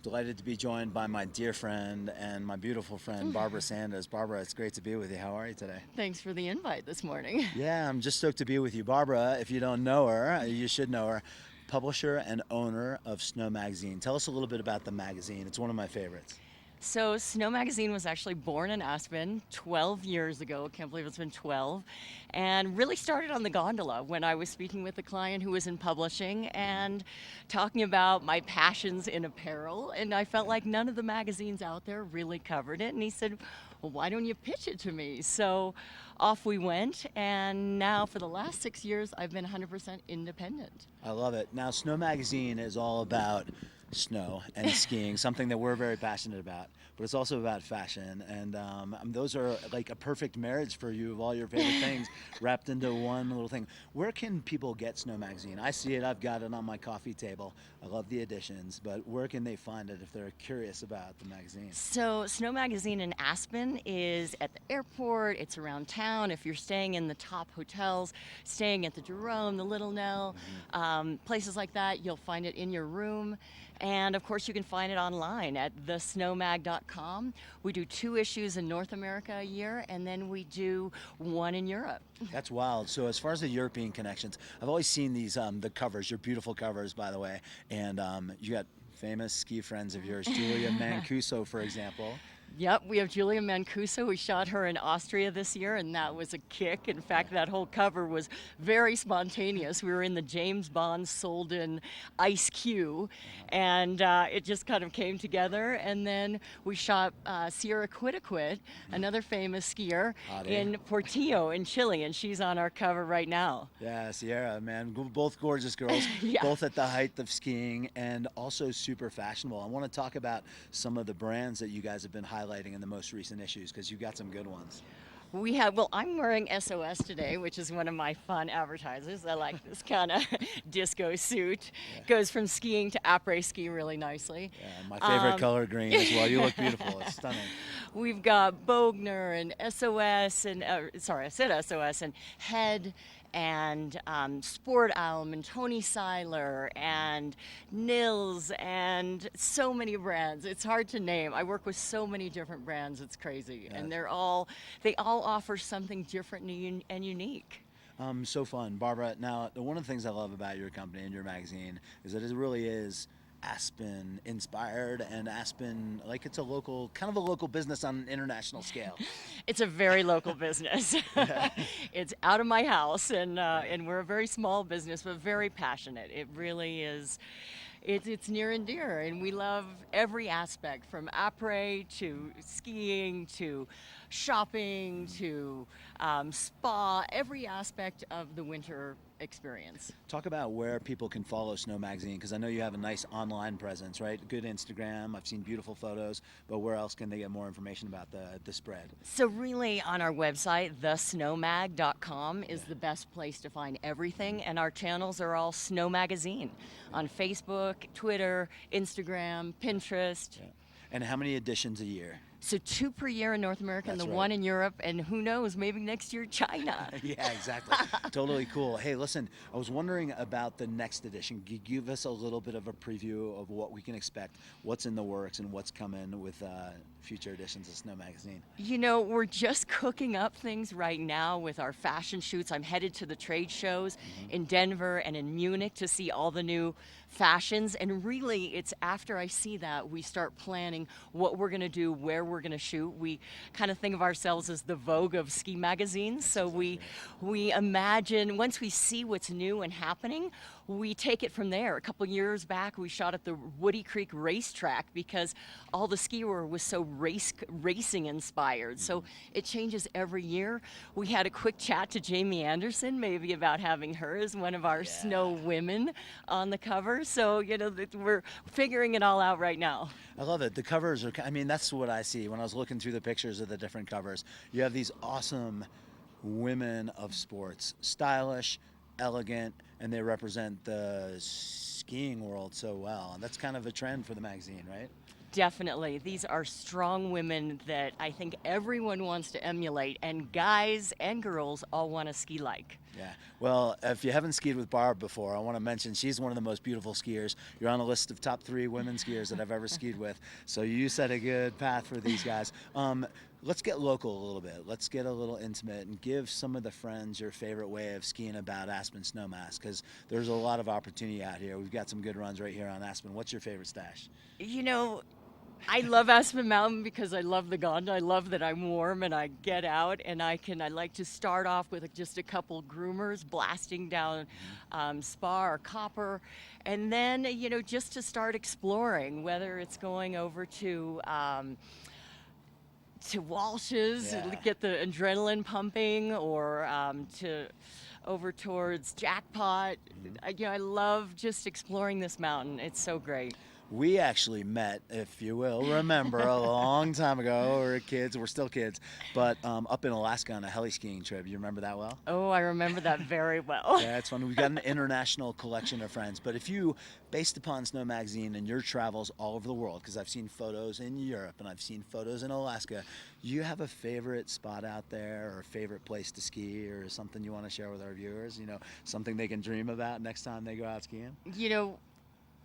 Delighted to be joined by my dear friend and my beautiful friend, Barbara Sanders. Barbara, it's great to be with you. How are you today? Thanks for the invite this morning. Yeah, I'm just stoked to be with you. Barbara, if you don't know her, you should know her. Publisher and owner of Snow Magazine. Tell us a little bit about the magazine. It's one of my favorites. So, Snow Magazine was actually born in Aspen 12 years ago. Can't believe it's been 12. And really started on the gondola when I was speaking with a client who was in publishing and talking about my passions in apparel. And I felt like none of the magazines out there really covered it. And he said, well, why don't you pitch it to me? So off we went. And now for the last 6 years, I've been 100% independent. I love it. Now, Snow Magazine is all about snow and skiing, something that we're very passionate about, but it's also about fashion, and those are like a perfect marriage for you of all your favorite things wrapped into one little thing. Where can people get Snow Magazine? I see it, I've got it on my coffee table. I love the editions, but where can they find it if they're curious about the magazine? So, Snow Magazine in Aspen is at the airport, it's around town. If you're staying in the top hotels, staying at the Jerome, the Little Nell, places like that, you'll find it in your room. And of course, you can find it online at thesnowmag.com. We do 2 issues in North America a year, and then we do 1 in Europe. That's wild. So as far as the European connections, I've always seen these the covers, your beautiful covers, by the way, and you got famous ski friends of yours, Julia Mancuso, for example. Yep, we have Julia Mancuso. We shot her in Austria this year, and that was a kick. In fact, that whole cover was very spontaneous. We were in the James Bond Solden ice queue, and it just kind of came together. And then we shot Sierra Quitaquit, another famous skier, in Portillo in Chile, and she's on our cover right now. Yeah, Sierra, man, both gorgeous girls, Yeah. both at the height of skiing and also super fashionable. I want to talk about some of the brands that you guys have been highlighting in the most recent issues, because you got some good ones. We have, well, I'm wearing SOS today, which is one of my fun advertisers. I like this kind of disco suit. Yeah. Goes from skiing to après ski really nicely. Yeah, my favorite color, green, as well. You look beautiful. It's stunning. We've got Bogner and SOS, and sorry, I said SOS, and Head, and Sport Alm, and Tony Seiler, and Nils, and so many brands. It's hard to name. I work with so many different brands. It's crazy, and they all offer something different and unique. So fun. Barbara, now, one of the things I love about your company and your magazine is that it really is Aspen inspired, and Aspen, like, it's a local, kind of a local business on an international scale. It's a very local business. It's out of my house, and we're a very small business, but very passionate. It really is. It's near and dear, and we love every aspect, from après to skiing to shopping to spa, every aspect of the winter experience. Talk about where people can follow Snow Magazine, because I know you have a nice online presence, right? Good Instagram. I've seen beautiful photos, but where else can they get more information about the spread? So really, on our website, thesnowmag.com is the best place to find everything, and our channels are all Snow Magazine on Facebook, Twitter, Instagram, Pinterest. Yeah. And how many editions a year? So 2 per year in North America, and the 1 in Europe, and who knows, maybe next year China. Yeah, exactly. Totally cool. Hey, listen, I was wondering about the next edition. Give us a little bit of a preview of what we can expect, what's in the works, and what's coming with future editions of Snow Magazine. You know, we're just cooking up things right now with our fashion shoots. I'm headed to the trade shows in Denver and in Munich to see all the new fashions, and really it's after I see that we start planning what we're going to do, where we're going to shoot. We kind of think of ourselves as the Vogue of ski magazines, so we imagine, once we see what's new and happening, we take it from there. A couple years back, we shot at the Woody Creek racetrack because all the ski wear was so racing inspired. So it changes every year. We had a quick chat to Jamie Anderson, maybe about having her as one of our snow women on the cover. So, you know, we're figuring it all out right now. I love it. The covers are, I mean, that's what I see when I was looking through the pictures of the different covers. You have these awesome women of sports, stylish, elegant, and they represent the skiing world so well. And that's kind of a trend for the magazine, right? Definitely. These are strong women that I think everyone wants to emulate, and guys and girls all want to ski like. Yeah. Well, if you haven't skied with Barb before, I want to mention she's one of the most beautiful skiers. You're on a list of top 3 women skiers that I've ever skied with. So you set a good path for these guys. Let's get local a little bit. Let's get a little intimate and give some of the friends your favorite way of skiing about Aspen Snowmass, because there's a lot of opportunity out here. We've got some good runs right here on Aspen. What's your favorite stash? You know, I love Aspen Mountain because I love the Gonda. I love that I'm warm and I get out, and I like to start off with just a couple groomers blasting down Spa or Copper, and then just to start exploring, whether it's going over to Walsh's, Yeah. get the adrenaline pumping, or to over towards Jackpot. I love just exploring this mountain. It's so great. We actually met, if you will remember, a long time ago. We were kids, we're still kids, but up in Alaska on a heli skiing trip. You remember that well? Oh, I remember that very well. Yeah, it's fun. We've got an international collection of friends. But if you, based upon Snow Magazine and your travels all over the world, because I've seen photos in Europe and I've seen photos in Alaska, you have a favorite spot out there or a favorite place to ski or something you want to share with our viewers? Something they can dream about next time they go out skiing?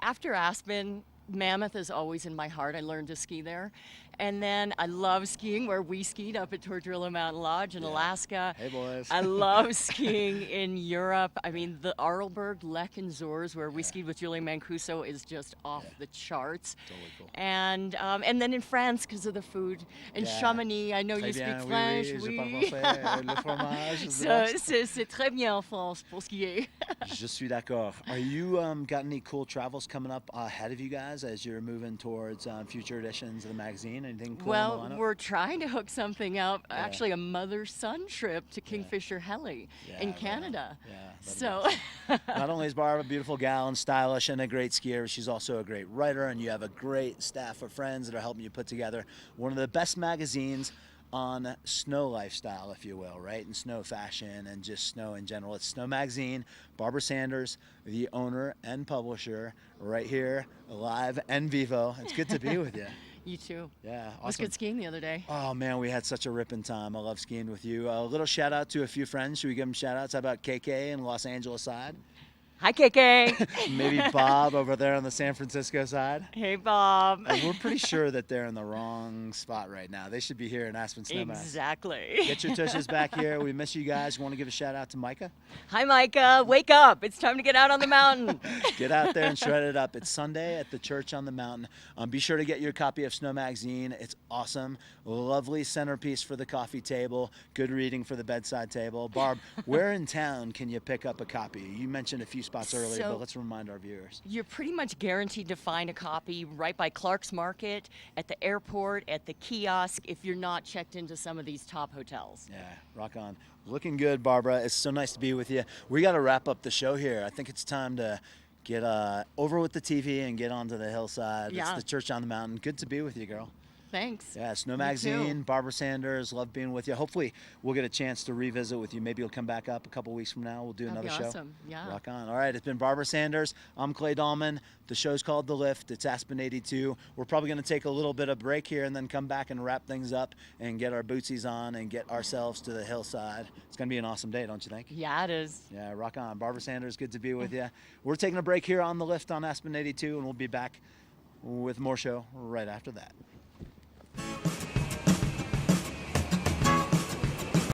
After Aspen, Mammoth is always in my heart. I learned to ski there. And then I love skiing where we skied up at Tortola Mountain Lodge in Alaska. Hey, boys. I love skiing in Europe. I mean, the Arlberg, Lech, and Zors, where we skied with Julien Mancuso, is just off the charts. Totally cool. And then in France, because of the food. In Chamonix, I know you speak French. Oui, je parle français. Le fromage. C'est très bien en France pour skier. Je suis d'accord. Are you got any cool travels coming up ahead of you guys as you're moving towards future editions of the magazine? Anything cool? Well, we're trying to hook something up. Actually, a mother-son trip to Kingfisher Heli in Canada. So, not only is Barb a beautiful gal and stylish and a great skier, she's also a great writer, and you have a great staff of friends that are helping you put together one of the best magazines on snow lifestyle, if you will, right? And snow fashion and just snow in general. It's Snow Magazine. Barbara Sanders, the owner and publisher, right here, live and vivo. It's good to be with you. You too. Yeah, awesome. It was good skiing the other day. Oh man, we had such a ripping time. I love skiing with you. A little shout out to a few friends. Should we give them shout outs? How about KK in Los Angeles side? Hi, KK. Maybe Bob over there on the San Francisco side. Hey, Bob. And we're pretty sure that they're in the wrong spot right now. They should be here in Aspen Snowmass. Exactly. Get your tushes back here. We miss you guys. Want to give a shout out to Micah? Hi, Micah. Wake up. It's time to get out on the mountain. Get out there and shred it up. It's Sunday at the church on the mountain. Be sure to get your copy of Snow Magazine. It's awesome. Lovely centerpiece for the coffee table. Good reading for the bedside table. Barb, where in town can you pick up a copy? You mentioned a few spots earlier, but let's remind our viewers. You're pretty much guaranteed to find a copy right by Clark's Market, at the airport, at the kiosk, if you're not checked into some of these top hotels. Yeah, rock on. Looking good, Barbara. It's so nice to be with you. We got to wrap up the show here. I think it's time to get over with the TV and get onto the hillside. Yeah. It's the church on the mountain. Good to be with you, girl. Thanks. Yeah, Snow You Magazine, too. Barbara Sanders, love being with you. Hopefully we'll get a chance to revisit with you. Maybe you'll come back up a couple weeks from now. We'll do That'd another be show. awesome. Yeah. Rock on. All right, it's been Barbara Sanders. I'm Clay Dahlman. The show's called The Lift. It's Aspen 82. We're probably going to take a little bit of break here and then come back and wrap things up and get our bootsies on and get ourselves to the hillside. It's going to be an awesome day, don't you think? Yeah, it is. Yeah, rock on. Barbara Sanders, good to be with you. We're taking a break here on The Lift on Aspen 82, and we'll be back with more show right after that.